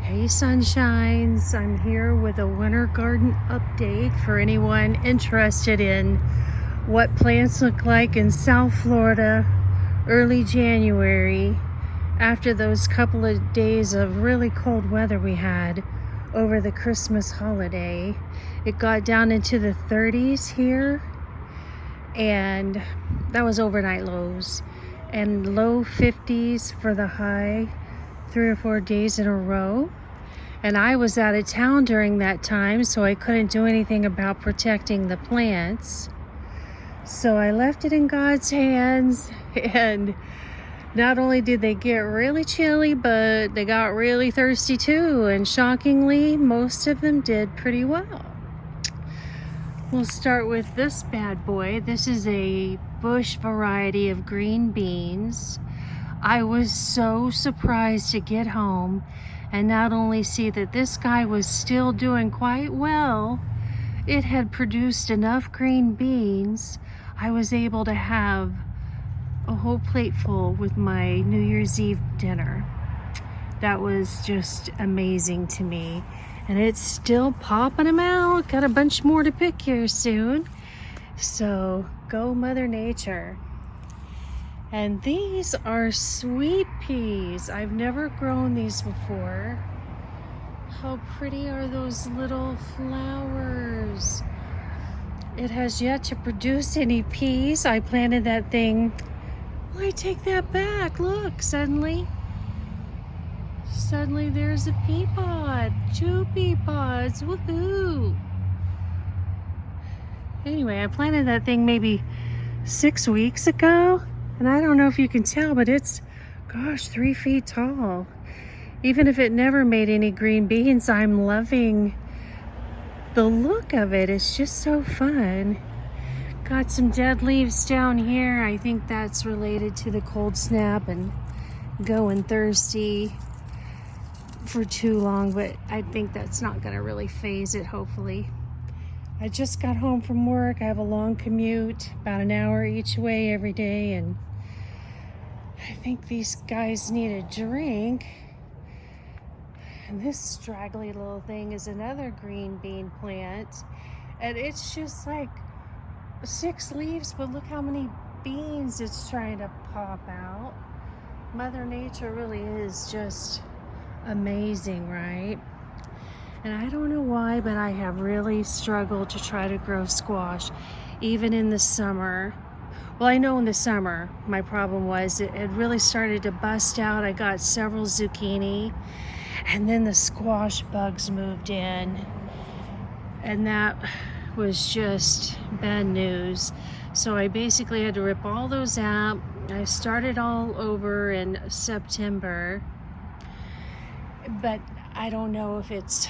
Hey sunshines, I'm here with a winter garden update for anyone interested in what plants look like in South Florida early January after those couple of days of really cold weather we had over the Christmas holiday. It got down into the 30s here, and that was overnight lows, and low 50s for the high 3 or 4 days in a row. And I was out of town during that time, so I couldn't do anything about protecting the plants. So I left it in God's hands, and not only did they get really chilly, but they got really thirsty too, and shockingly, most of them did pretty well. We'll start with this bad boy. This is a bush variety of green beans. I was so surprised to get home and not only see that this guy was still doing quite well, it had produced enough green beans. I was able to have a whole plate full with my New Year's Eve dinner. That was just amazing to me. And it's still popping them out. Got a bunch more to pick here soon. So go Mother Nature. And these are sweet peas. I've never grown these before. How pretty are those little flowers? It has yet to produce any peas. I planted that thing. Well, I take that back. Look, suddenly there's a pea pod. 2 pea pods. Woohoo! Anyway, I planted that thing maybe 6 weeks ago. And I don't know if you can tell, but it's, gosh, 3 feet tall. Even if it never made any green beans, I'm loving the look of it. It's just so fun. Got some dead leaves down here. I think that's related to the cold snap and going thirsty for too long, but I think that's not gonna really phase it, hopefully. I just got home from work. I have a long commute, about an hour each way every day, and I think these guys need a drink. And this straggly little thing is another green bean plant, and it's just like 6 leaves, but look how many beans it's trying to pop out. Mother Nature really is just amazing, right? And I don't know why, but I have really struggled to try to grow squash, even in the summer. Well, I know in the summer, my problem was it really started to bust out. I got several zucchini, and then the squash bugs moved in, and that was just bad news. So I basically had to rip all those out. I started all over in September, but I don't know if it's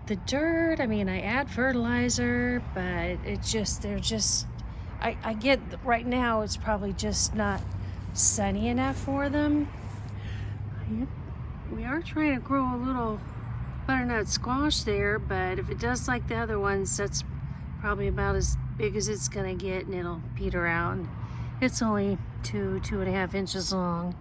the dirt. I mean, I add fertilizer, but I get right now it's probably just not sunny enough for them. We are trying to grow a little butternut squash there, but if it does like the other ones, that's probably about as big as it's gonna get, and it'll peter out. It's only 2.5 inches long.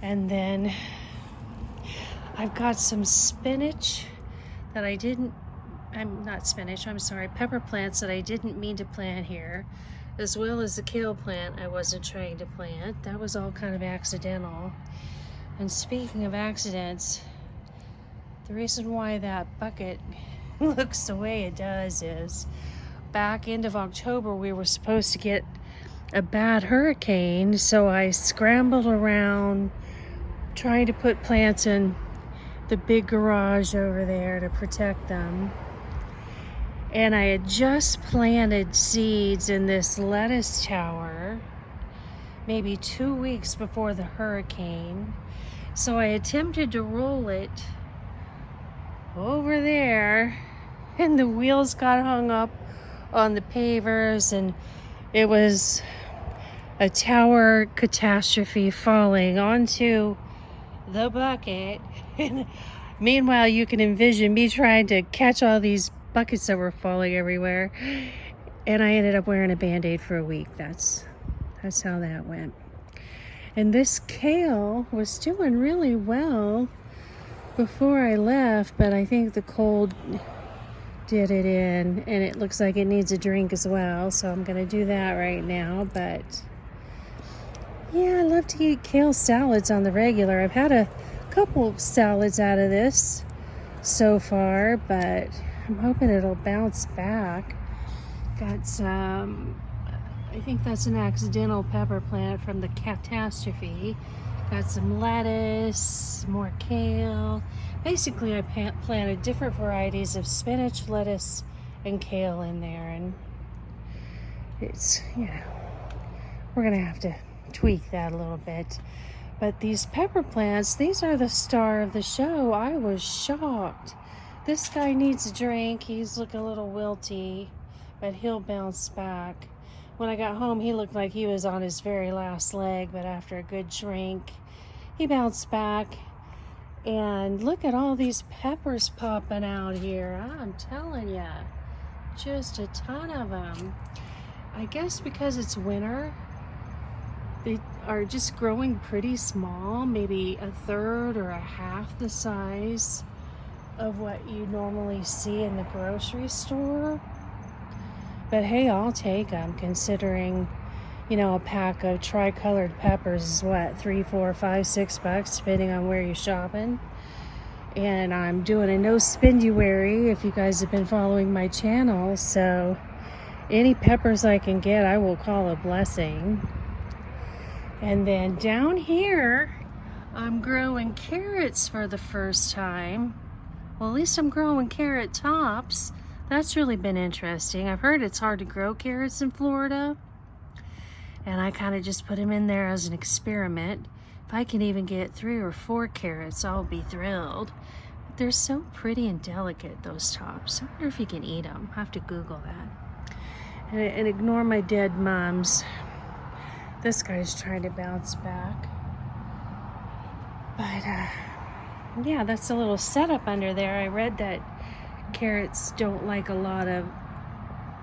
And then I've got some spinach that pepper plants that I didn't mean to plant here, as well as the kale plant I wasn't trying to plant. That was all kind of accidental. And speaking of accidents, the reason why that bucket looks the way it does is back end of October we were supposed to get a bad hurricane, so I scrambled around trying to put plants in the big garage over there to protect them. And I had just planted seeds in this lettuce tower maybe 2 weeks before the hurricane. So I attempted to roll it over there, and the wheels got hung up on the pavers, and it was a tower catastrophe falling onto the bucket. And meanwhile, you can envision me trying to catch all these buckets that were falling everywhere, and I ended up wearing a Band-Aid for a week. That's how that went. And this kale was doing really well before I left, but I think the cold did it in, and it looks like it needs a drink as well, so I'm gonna do that right now. But yeah, I love to eat kale salads on the regular. I've had a couple salads out of this so far, but I'm hoping it'll bounce back. Got some, I think that's an accidental pepper plant from the catastrophe. Got some lettuce, more kale. Basically, I planted different varieties of spinach, lettuce, and kale in there, and it's, you know, we're gonna have to tweak that a little bit. But these pepper plants, these are the star of the show. I was shocked. This guy needs a drink. He's looking a little wilty, but he'll bounce back. When I got home, he looked like he was on his very last leg, but after a good drink, he bounced back. And look at all these peppers popping out here. I'm telling you, just a ton of them. I guess because it's winter, they are just growing pretty small, maybe a third or a half the size of what you normally see in the grocery store. But hey, I'll take them, considering, you know, a pack of tri-colored peppers is what, $3, $4, $5, $6, depending on where you're shopping. And I'm doing a no spenduary if you guys have been following my channel, so any peppers I can get, I will call a blessing. And then down here, I'm growing carrots for the first time. Well, at least I'm growing carrot tops. That's really been interesting. I've heard it's hard to grow carrots in Florida, and I kind of just put them in there as an experiment. If I can even get 3 or 4 carrots, I'll be thrilled. But they're so pretty and delicate, those tops. I wonder if you can eat them. I have to Google that. And ignore my dead mums. This guy's trying to bounce back. But yeah, that's a little setup under there. I read that carrots don't like a lot of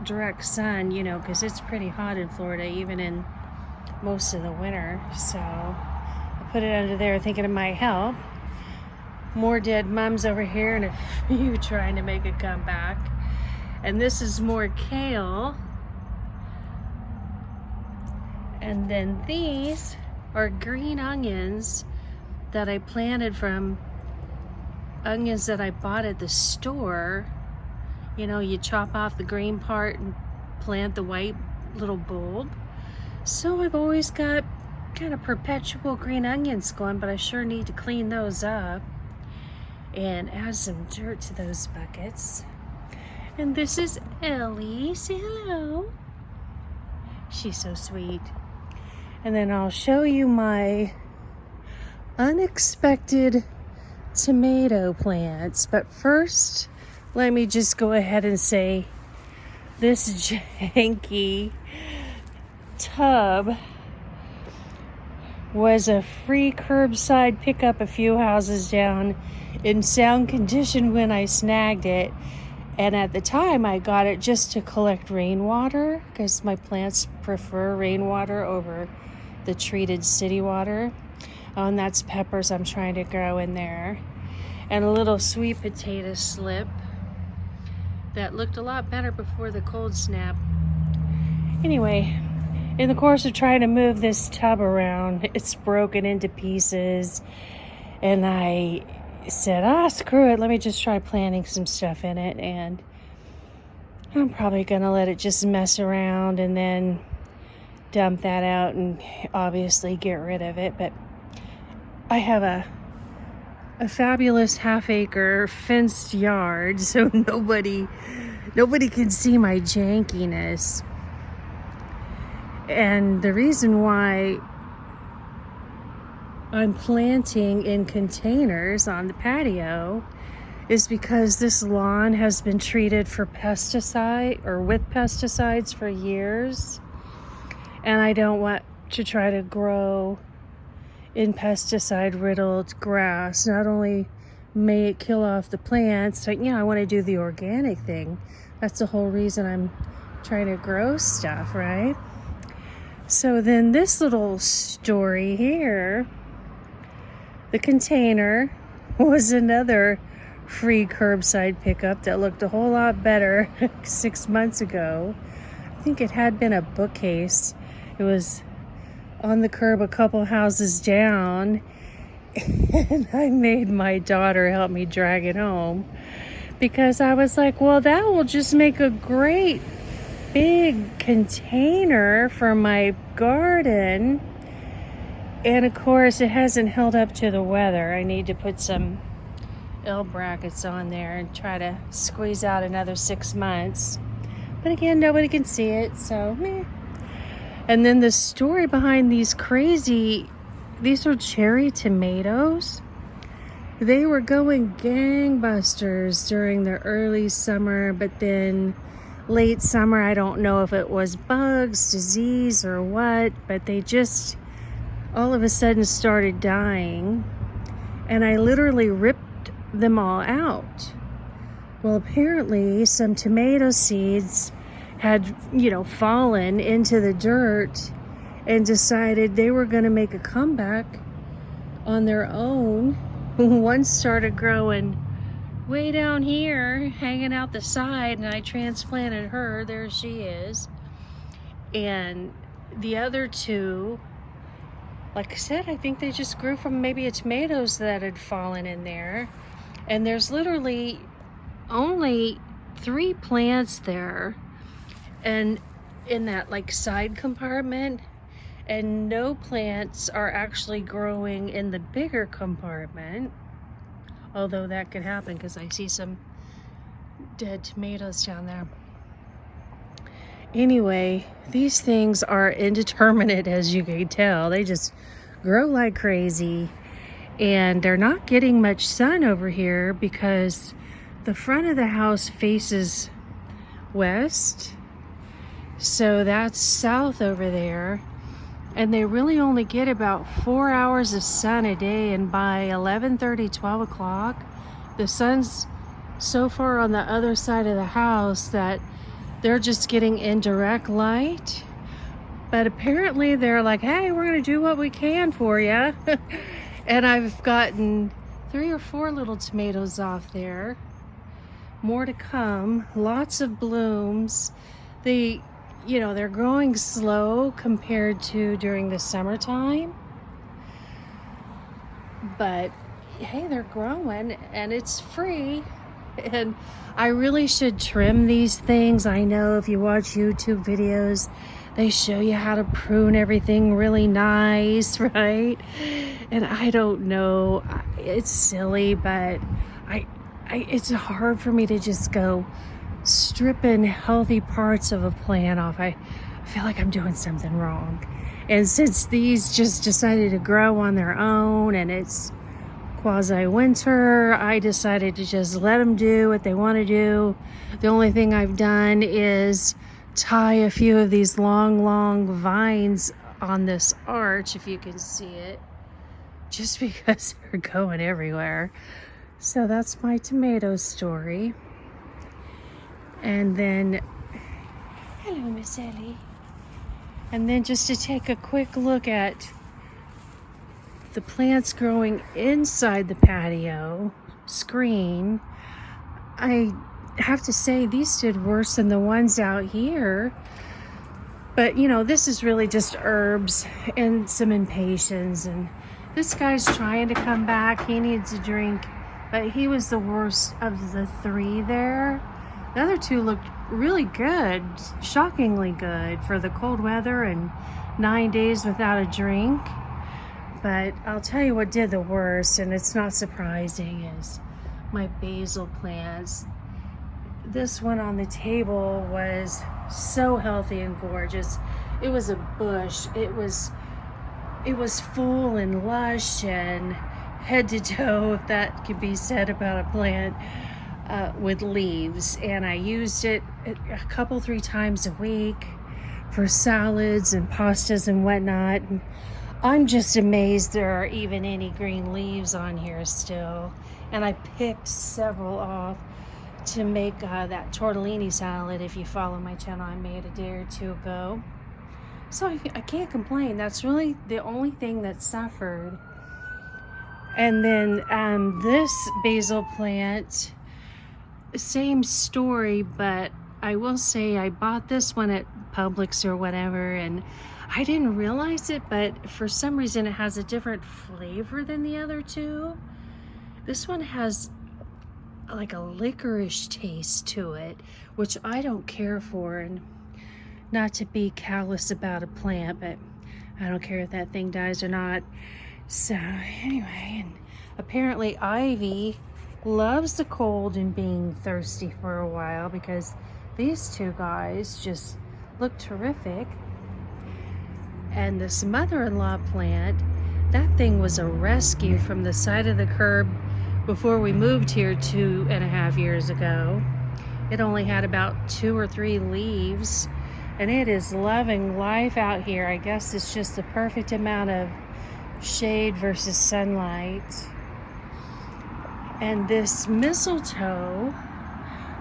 direct sun, you know, because it's pretty hot in Florida, even in most of the winter. So I put it under there thinking it might help. More dead mums over here and a few trying to make a comeback. And this is more kale. And then these are green onions that I planted from onions that I bought at the store. You know, you chop off the green part and plant the white little bulb. So I've always got kind of perpetual green onions going, but I sure need to clean those up and add some dirt to those buckets. And this is Ellie. Say hello. She's so sweet. And then I'll show you my unexpected tomato plants. But first, let me just go ahead and say this janky tub was a free curbside pickup a few houses down in sound condition when I snagged it. And at the time, I got it just to collect rainwater because my plants prefer rainwater over the treated city water. Oh, and that's peppers I'm trying to grow in there. And a little sweet potato slip that looked a lot better before the cold snap. Anyway, in the course of trying to move this tub around, it's broken into pieces. And I said, screw it, let me just try planting some stuff in it. And I'm probably gonna let it just mess around and then dump that out and obviously get rid of it. But I have a fabulous half-acre fenced yard, so nobody can see my jankiness. And the reason why I'm planting in containers on the patio is because this lawn has been treated for pesticide or with pesticides for years, and I don't want to try to grow in pesticide riddled grass. Not only may it kill off the plants, but I want to do the organic thing. That's the whole reason I'm trying to grow stuff, right? So then this little story here, the container was another free curbside pickup that looked a whole lot better 6 months ago. I think it had been a bookcase. It was on the curb a couple houses down, and I made my daughter help me drag it home because I was like, well, that will just make a great big container for my garden. And of course, it hasn't held up to the weather. I need to put some L brackets on there and try to squeeze out another 6 months. But again, nobody can see it, so meh. And then the story behind these are cherry tomatoes. They were going gangbusters during the early summer, but then late summer, I don't know if it was bugs, disease, or what, but they just all of a sudden started dying. And I literally ripped them all out. Well, apparently some tomato seeds had, fallen into the dirt and decided they were going to make a comeback on their own. One started growing way down here, hanging out the side, and I transplanted her. There she is. And the other two, like I said, I think they just grew from maybe tomatoes that had fallen in there. And there's literally only 3 plants there, and in that side compartment, and no plants are actually growing in the bigger compartment, although that could happen because I see some dead tomatoes down there. Anyway, these things are indeterminate, as you can tell. They just grow like crazy, and they're not getting much sun over here because the front of the house faces west, so that's south over there, and they really only get about 4 hours of sun a day, and by 11:30, 12 o'clock, the sun's so far on the other side of the house that they're just getting indirect light. But apparently they're like, hey, we're gonna do what we can for you. And I've gotten 3 or 4 little tomatoes off there. More to come, lots of blooms. They're growing slow compared to during the summertime, but hey, they're growing and it's free. And I really should trim these things. I know if you watch YouTube videos, they show you how to prune everything really nice, right? And I don't know, it's silly, but it's hard for me to just go stripping healthy parts of a plant off. I feel like I'm doing something wrong. And since these just decided to grow on their own and it's quasi-winter, I decided to just let them do what they want to do. The only thing I've done is tie a few of these long vines on this arch, if you can see it, just because they're going everywhere. So that's my tomato story. And then, hello, Miss Ellie. And then just to take a quick look at the plants growing inside the patio screen, I have to say these did worse than the ones out here. But this is really just herbs and some impatiens. And this guy's trying to come back. He needs a drink, but he was the worst of the 3 there. The other 2 looked really good, shockingly good for the cold weather and 9 days without a drink. But I'll tell you what did the worst, and it's not surprising, is my basil plants. This one on the table was so healthy and gorgeous. It was a bush. It was full and lush and head to toe, if that could be said about a plant, with leaves. And I used it a couple, 3 times a week for salads and pastas and whatnot. And I'm just amazed there are even any green leaves on here still. And I picked several off to make that tortellini salad. If you follow my channel, I made a day or 2 ago. So I can't complain. That's really the only thing that suffered. And then this basil plant, same story, but I will say I bought this one at Publix or whatever, and I didn't realize it, but for some reason it has a different flavor than the other two. This one has like a licorice taste to it, which I don't care for, and not to be callous about a plant, but I don't care if that thing dies or not. So anyway, and apparently Ivy loves the cold and being thirsty for a while, because these two guys just look terrific. And this mother-in-law plant, that thing was a rescue from the side of the curb before we moved here 2.5 years ago. It only had about 2 or 3 leaves, and it is loving life out here. I guess it's just the perfect amount of shade versus sunlight. And this mistletoe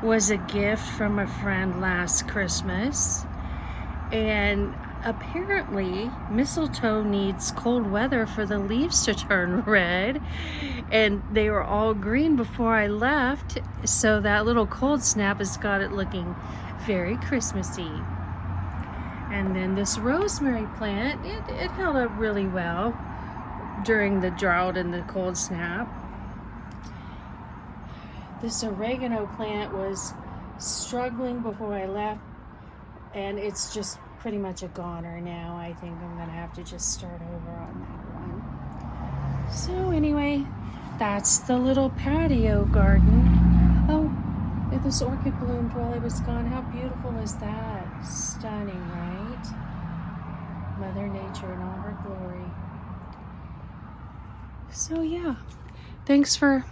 was a gift from a friend last Christmas, and apparently mistletoe needs cold weather for the leaves to turn red, and they were all green before I left, so that little cold snap has got it looking very Christmassy. And then this rosemary plant, it held up really well during the drought and the cold snap. This oregano plant was struggling before I left, and it's just pretty much a goner now. I think I'm gonna have to just start over on that one. So anyway, that's the little patio garden. Oh, this orchid bloomed while I was gone. How beautiful is that? Stunning, right? Mother Nature in all her glory. So yeah, thanks for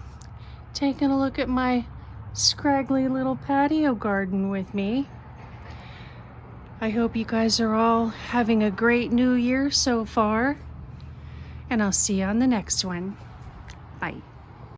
taking a look at my scraggly little patio garden with me. I hope you guys are all having a great new year so far, and I'll see you on the next one. Bye.